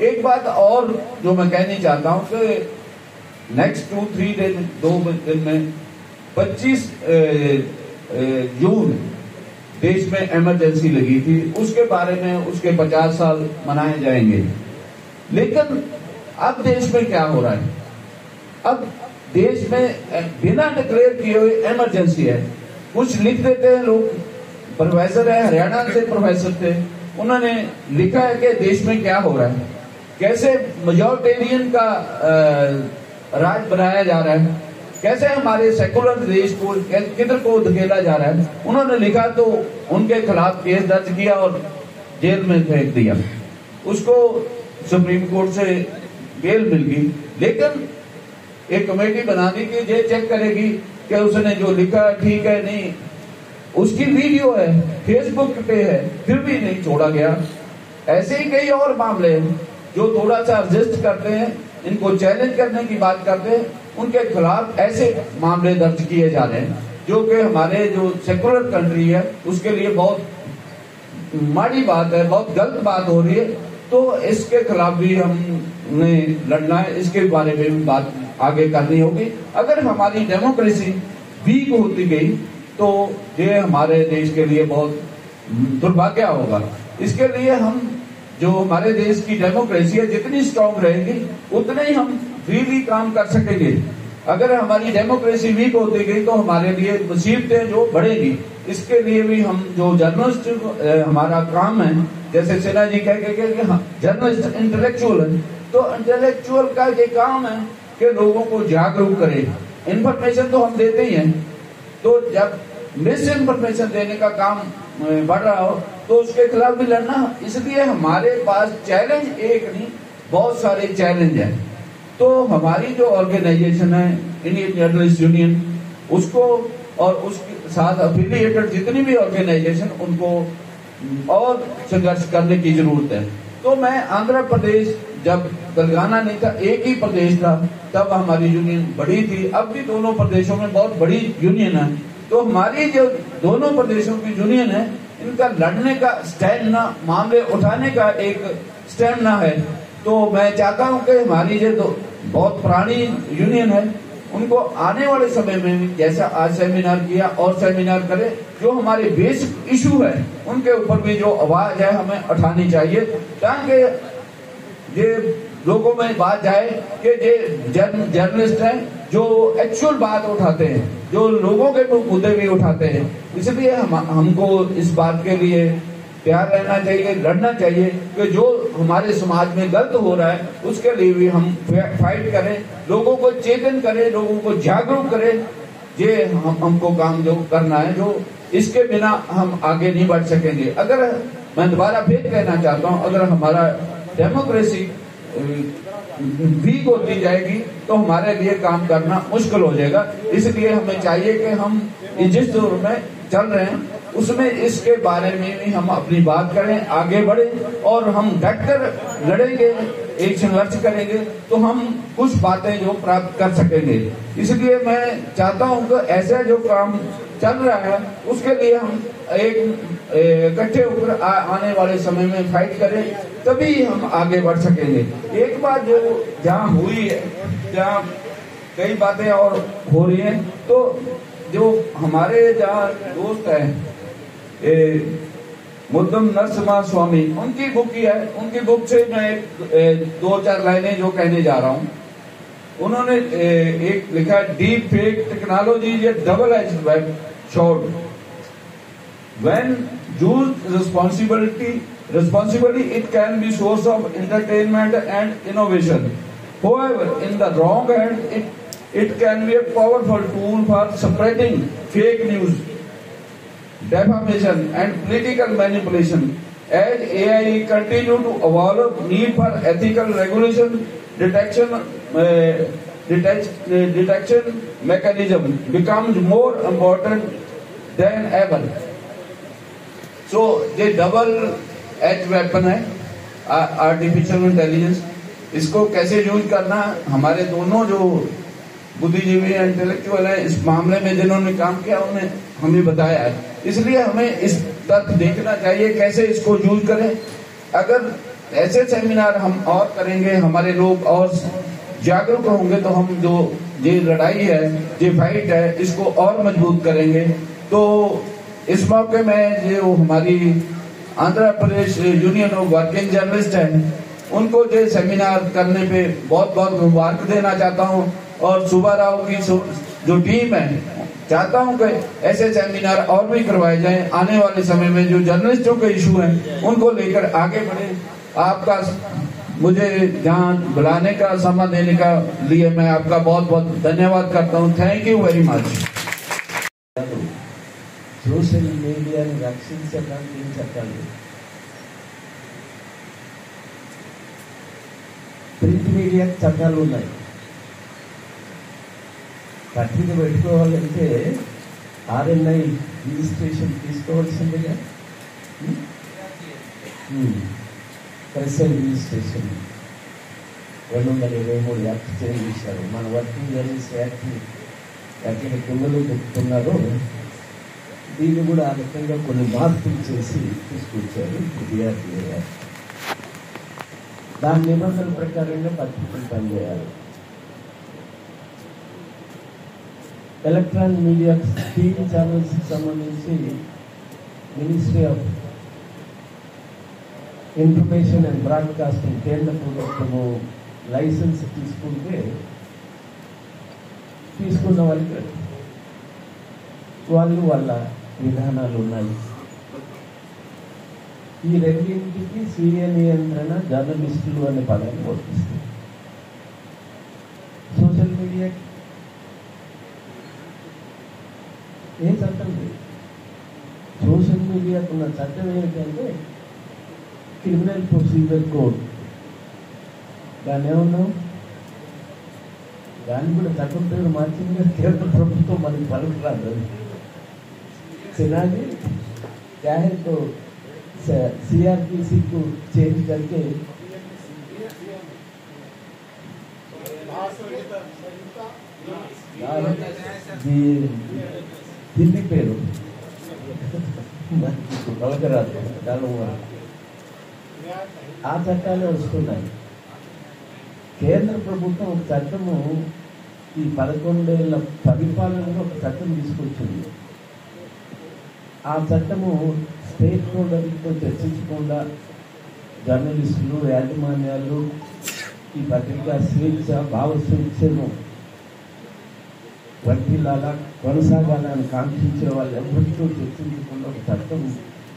एक बात और जो मैं कहनी चाहता हूं कि नेक्स्ट 2 दिन में 25 जून देश में इमरजेंसी लगी थी, उसके बारे में उसके 50 साल मनाए जाएंगे। लेकिन अब देश में क्या हो रहा है? अब देश में बिना डिक्लेयर किए हुए इमरजेंसी है। कुछ लिख देते हैं लोग, प्रोफेसर है, हरियाणा से प्रोफेसर थे, उन्होंने लिखा है कि देश में क्या हो रहा है, कैसे मेजॉरिटेरियन का राज बनाया जा रहा है, कैसे हमारे सेकुलर देश को किधर को धकेला जा रहा है। उन्होंने लिखा तो उनके खिलाफ केस दर्ज किया और जेल में फेंक दिया। उसको सुप्रीम कोर्ट से बेल मिल गई, लेकिन एक कमेटी बना दी कि ये चेक करेगी कि उसने जो लिखा ठीक है नहीं। उसकी वीडियो है, फेसबुक पे है, फिर भी नहीं छोड़ा गया। ऐसे ही कई और मामले हैं जो थोड़ा सा रजिस्ट करते हैं, इनको चैलेंज करने की बात करते हैं, उनके खिलाफ ऐसे मामले दर्ज किए जा रहे हैं जो कि हमारे जो सेकुलर कंट्री है उसके लिए बहुत माड़ी बात है, बहुत गलत बात हो रही है। तो इसके खिलाफ भी हमने लड़ना है, इसके बारे में भी बात आगे करनी होगी। अगर हमारी डेमोक्रेसी वीक होती गई तो ये हमारे देश के लिए बहुत दुर्भाग्य होगा। इसके लिए हम जो हमारे देश की डेमोक्रेसी है जितनी स्ट्रांग रहेगी उतने ही हम फ्रीली काम कर सकेंगे। अगर हमारी डेमोक्रेसी वीक होती गई तो हमारे लिए मुसीबतें जो बढ़ेगी। इसके लिए भी हम जो जर्नलिस्ट हमारा काम है, जैसे सिन्हा जी कह के जर्नलिस्ट इंटेलेक्चुअल है, तो इंटेलेक्चुअल का ये काम है कि लोगों को जागरूक करे। इन्फॉर्मेशन तो हम देते ही हैं, तो जब मिस इन्फॉर्मेशन देने का काम बढ़ रहा हो तो उसके खिलाफ भी लड़ना। इसलिए हमारे पास चैलेंज एक नहीं, बहुत सारे चैलेंज हैं। तो हमारी जो ऑर्गेनाइजेशन है इंडियन जर्नलिस्ट यूनियन, उसको और उसके साथ अफिलिएटेड जितनी भी ऑर्गेनाइजेशन, उनको और संघर्ष करने की जरूरत है। तो मैं आंध्र प्रदेश, जब तेलंगाना नहीं था, एक ही प्रदेश था, तब हमारी यूनियन बड़ी थी। अब भी दोनों प्रदेशों में बहुत बड़ी यूनियन है। तो हमारी जो दोनों प्रदेशों की यूनियन है, इनका लड़ने का स्टैमिना, मामले उठाने का एक स्टैमिना है। तो मैं चाहता हूं कि हमारी जो बहुत पुरानी यूनियन है, उनको आने वाले समय में जैसा आज सेमिनार किया और सेमिनार करें, जो हमारे बेसिक इशू है उनके ऊपर भी जो आवाज है हमें उठानी चाहिए, ताकि ये लोगों में बात जाए कि ये जर्नलिस्ट हैं जो एक्चुअल बात उठाते हैं, जो लोगों के मुद्दे भी उठाते हैं। इसलिए हमको इस बात के लिए तैयार रहना चाहिए, लड़ना चाहिए कि जो हमारे समाज में गलत हो रहा है उसके लिए भी हम फाइट करें, लोगों को चेतन करें, लोगों को जागरूक करें। ये हमको काम जो करना है, जो इसके बिना हम आगे नहीं बढ़ सकेंगे। अगर मैं दोबारा फिर कहना चाहता हूँ, अगर हमारा डेमोक्रेसी वीक होती जाएगी तो हमारे लिए काम करना मुश्किल हो जाएगा। इसलिए हमें चाहिए कि हम जिस दौर में चल रहे हैं उसमें इसके बारे में भी हम अपनी बात करें, आगे बढ़े, और हम डटकर लड़ेंगे, एक संघर्ष करेंगे तो हम कुछ बातें जो प्राप्त कर सकेंगे। इसलिए मैं चाहता हूं कि ऐसा जो काम चल रहा है उसके लिए हम एक इकट्ठे होकर आने वाले समय में फाइट करें, तभी हम आगे बढ़ सकेंगे। एक बात जो जहाँ हुई है, जहाँ कई बातें और हो रही हैं, तो जो हमारे जहाँ दोस्त हैं मुद्दम नरसिम्हा स्वामी, उनकी बुक की है, उनकी बुक से मैं 2-4 लाइनें जो कहने जा रहा हूँ। उन्होंने एक लिखा है, deep fake technology is A double edged sword. When used responsibly, it can be source of entertainment and innovation. However, in the wrong hand, it can be a powerful tool for spreading fake news, defamation, and political manipulation. As AI continue to evolve, need for ethical regulation, detection mechanism becomes more important than ever. So ये double as weapon है artificial intelligence. इसको कैसे use करना, हमारे दोनों जो बुद्धिजीवी intellectual है इस मामले में जिन्होंने काम किया उन्हें हमें बताया है। इसलिए हमें इस तरफ देखना चाहिए कैसे इसको यूज करें। अगर ऐसे सेमिनार हम और करेंगे, हमारे लोग और जागरूक होंगे तो हम जो ये लड़ाई है, ये फाइट है, इसको और मजबूत करेंगे। तो इस मौके में जो हमारी Andhra Pradesh union of working journalist है उनको ये सेमिनार करने पे बहुत बहुत मुबारक देना चाहता हूँ। और सुब्बा राव की जो टीम है, चाहता हूँ कि ऐसे सेमिनार और भी करवाए जाएं। आने वाले समय में जो जर्नलिस्टों के इशू हैं उनको लेकर आगे बढ़े। आपका मुझे जहाँ बुलाने का समय देने का लिए मैं आपका बहुत बहुत धन्यवाद करता हूँ। Thank you very much. Social మీడియాని రక్షించడానికి ఏం చట్టాలు? ప్రింట్ మీడియాకి చట్టాలు ఉన్నాయి. పత్రిక పెట్టుకోవాలంటే ఆర్ఎన్ఐ రిజిస్ట్రేషన్ తీసుకోవాల్సిందిగా, ప్రెస్ రిజిస్ట్రేషన్ 223 యాక్ట్ చేంజ్ చేశారు. మన వర్కింగ్ జర్నలిస్ట్ యాక్ట్ ఎట్లా కిందలు చెప్తున్నారో దీన్ని కూడా ఆ రకంగా కొన్ని మార్పులు చేసి తీసుకొచ్చారు డిఆర్డిఏ. దాని నిబంధనల ప్రకారంగా పత్రికలు పనిచేయాలి. ఎలక్ట్రానిక్ మీడియా టీవీ ఛానల్స్ సంబంధించి ministry of information and broadcasting కేంద్ర ప్రభుత్వము లైసెన్స్ తీసుకున్న వాళ్ళు వాళ్ళ విధానాలు ఉన్నాయి. ఈ రెండింటికి స్వీయ నియంత్రణ జర్నలిస్టులు అనే పదాన్ని వర్తిస్తుంది. సోషల్ మీడియాకి ఏ చట్టం లేదు. సోషల్ మీడియాకు ఉన్న చట్టం ఏంటంటే క్రిమినల్ ప్రొసీజర్ కోడ్. దాన్ని ఏమన్నాం, దాన్ని కూడా చట్టం పేరు మార్చింది కేంద్ర ప్రభుత్వం, మనకి పలుకు రాదు. सिन्हा क्या है तो सीआरपीसी को चेंज करके हिंदी पेरू ఆ చట్టాలే వస్తున్నాయి. కేంద్ర ప్రభుత్వం ఒక చట్టము ఈ 11 ఏళ్ల పరిపాలనలో ఒక చట్టం తీసుకొచ్చింది. ఆ చట్టము స్టేక్ హోల్డర్లతో చర్చించకుండా జర్నలిస్టులు, యాజమాన్యాలు ఈ పత్రికా స్వేచ్ఛ, భావ స్వేచ్ఛను వర్తిల్లాలా కొనసాగాలని కాంక్షించే వాళ్ళు ఎవరితో చర్చించకుండా ఒక చట్టం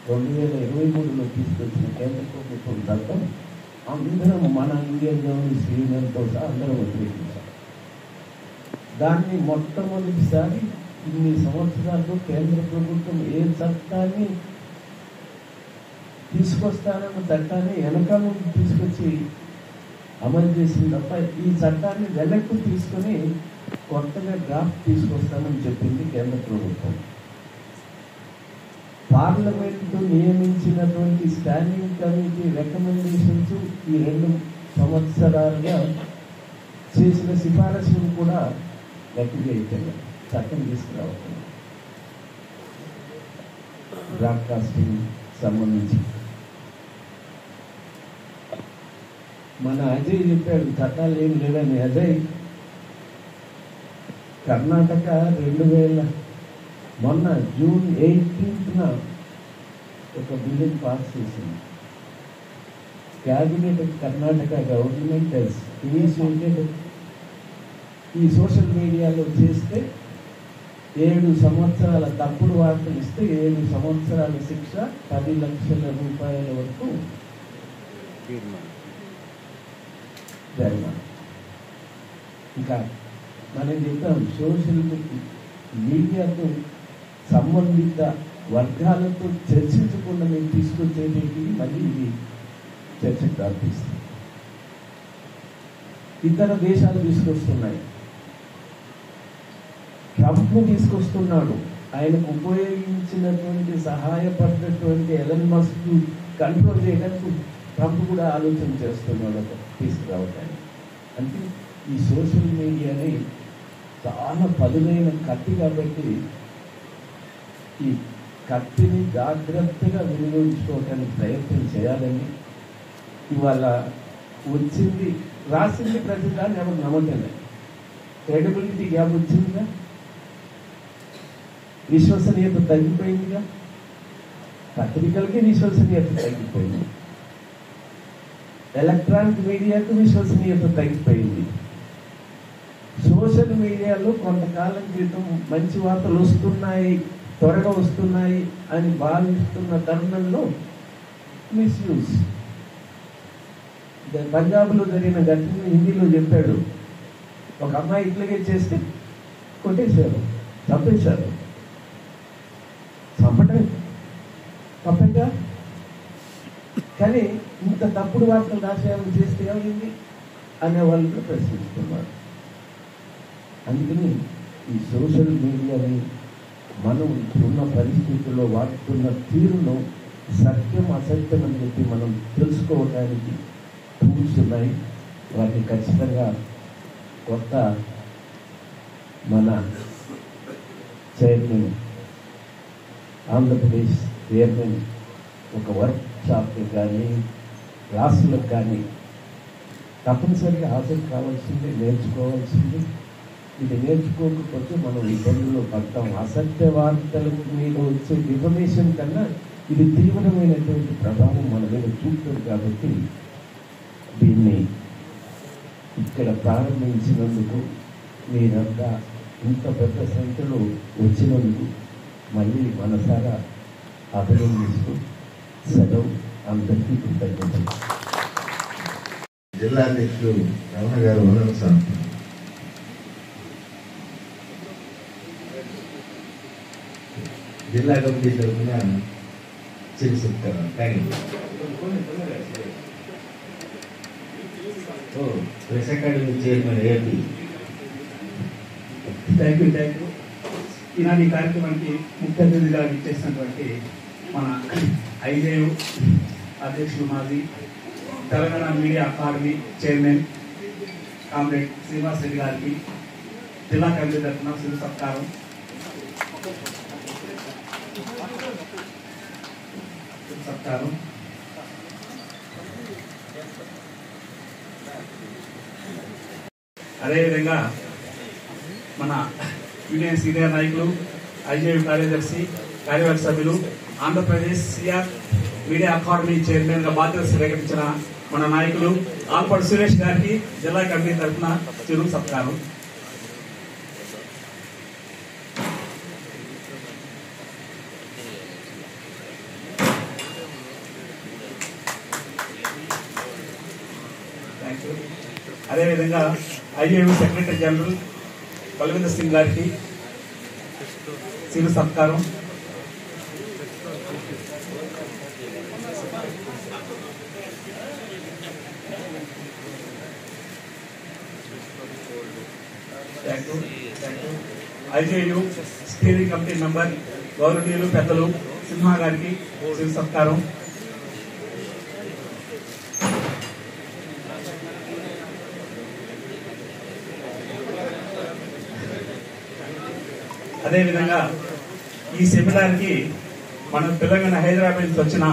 2023లో తీసుకొచ్చిన కేంద్ర ప్రభుత్వం చట్టం అందరం మన ఇండియన్ జర్నలిస్ట్ యూనియన్తో సహా అందరం వ్యతిరేకించారు. దాన్ని మొట్టమొదటిసారి ఇన్ని సంవత్సరాల్లో కేంద్ర ప్రభుత్వం ఏ చట్టాన్ని తీసుకొస్తానన్న చట్టాన్ని వెనకాల నుండి తీసుకొచ్చి అమలు చేసింది తప్ప ఈ చట్టాన్ని వెనక్కు తీసుకొని కొత్తగా డ్రాఫ్ట్ తీసుకొస్తానని చెప్పింది కేంద్ర ప్రభుత్వం. పార్లమెంటు నియమించినటువంటి స్టాండింగ్ కమిటీ రికమెండేషన్స్ ఈ 2 సంవత్సరాలుగా చేసిన సిఫారసులు కూడా లెక్క చేయట్లేదు. చట్టం తీసుకురావాలి బ్రాడ్కాస్టింగ్ సంబంధించి. మన అజయ్ చెప్పాడు చట్టాలు ఏం లేదని. అజయ్ కర్ణాటక 2000 మొన్న జూన్ 18న ఒక బిల్లుని పాస్ చేసింది. క్యాబినెట్ కర్ణాటక గవర్నమెంట్ ఇనిషియేటెడ్ ఈ సోషల్ మీడియాలో చేస్తే 7 సంవత్సరాల తప్పుడు వార్తలు ఇస్తే 7 సంవత్సరాల శిక్ష, 10 లక్షల రూపాయల వరకు జరిమానా. ఇంకా మనం చెప్తాం సోషల్ మీడియాతో సంబంధిత వర్గాలతో చర్చించకుండా మేము తీసుకొచ్చేటికి మళ్ళీ ఇది చర్చకు దారితీస్తుంది. ఇతర దేశాలు తీసుకొస్తున్నాయి. ట్రంప్ తీసుకొస్తున్నాడు. ఆయనకు ఉపయోగించినటువంటి సహాయపడినటువంటి ఎలన్ మస్క్ కంట్రోల్ చేయడానికి ట్రంప్ కూడా ఆలోచన చేస్తున్నాడు తీసుకురావడానికి. అంటే ఈ సోషల్ మీడియాని చాలా పదునైన కత్తి కాబట్టి ఈ కత్తిని జాగ్రత్తగా వినియోగించుకోవడానికి ప్రయత్నం చేయాలని ఇవాళ వచ్చింది రాసింది ప్రతి దాన్ని ఎవరు నమ్మటండి. క్రెడిబిలిటీ గ్యాప్ వచ్చిందిగా, విశ్వసనీయత తగ్గిపోయిందిగా, పత్రికలకి విశ్వసనీయత తగ్గిపోయింది, ఎలక్ట్రానిక్ మీడియాకు విశ్వసనీయత తగ్గిపోయింది. సోషల్ మీడియాలో కొంతకాలం క్రితం మంచి వార్తలు వస్తున్నాయి, త్వరగా వస్తున్నాయి అని భావిస్తున్న తరుణంలో మిస్యూజ్. పంజాబ్లో జరిగిన ఘటన హిందీలో చెప్పాడు. ఒక అమ్మాయి ఇట్లాగే చేస్తే కొట్టేశారు, చంపేశారు. చంపటం తప్పగా, కానీ ఇంత తప్పుడు వార్తలు రాసేయాలని చేస్తే ఏమైంది అనే వాళ్ళు కూడా ప్రశ్నిస్తున్నారు. అందుకని ఈ సోషల్ మీడియాని మనం ఇప్పుడున్న పరిస్థితుల్లో వాడుతున్న తీరును సత్యం అసత్యం అని చెప్పి మనం తెలుసుకోవడానికి టూల్స్ ఉన్నాయి. వాటిని ఖచ్చితంగా కొత్త మన చైర్మన్, ఆంధ్రప్రదేశ్ చైర్మన్ ఒక వర్క్ షాప్కి కానీ క్లాసులకు కానీ తప్పనిసరిగా హాజరు కావాల్సింది, నేర్చుకోవాల్సింది. ఇది నేర్చుకోకపోతే మనం ఇబ్బందుల్లో పడతాం. అసత్య వార్తల మీద వచ్చే ఇన్ఫర్మేషన్ కన్నా ఇది తీవ్రమైనటువంటి ప్రభావం మన మీద చూపుతుంది. కాబట్టి దీన్ని ఇక్కడ ప్రారంభించినందుకు మీరంతా ఇంత పెద్ద సంఖ్యలో వచ్చినందుకు మళ్ళీ మనసారా అభినందిస్తూ సెలవు. అందరికీ కృతజ్ఞతలు. జిల్లా అధ్యక్షుడు రమణ గారు వందనం సార్. జిల్లా కమిటీ తరఫున చిరు సత్కారం. Press academy chairman AP. Thank you. ఈనాడు ఈ కార్యక్రమానికి ముఖ్య అతిథిగా ఇచ్చేసినటువంటి మన ఐజేయు అధ్యక్షులు, మాజీ Telangana media academy chairman comrade Srinivas Reddy గారికి జిల్లా కమిటీ తరఫున శిరు సత్కారం. అదేవిధంగా మన యూనియన్ సీనియర్ నాయకులు, ఐజేయు కార్యదర్శి, కార్యవర్గ సభ్యులు, Andhra Pradesh CR media academy chairman గా బాధ్యత స్వీకరించిన మన నాయకులు ఆల్పాడు సురేష్ గారికి జిల్లా కమిటీ తరఫున చిరు సత్కారం. అదేవిధంగా IAU secretary general Balwinder Singh గారికి చిరు సత్కారం. ఐజేయు స్టీరింగ్ కమిటీ మెంబర్ గౌరవనీయులు పెద్దలు సింహా గారికి చిరు సత్కారం. అదేవిధంగా ఈ సెమినార్ కి మన తెలంగాణ హైదరాబాద్ నుంచి వచ్చిన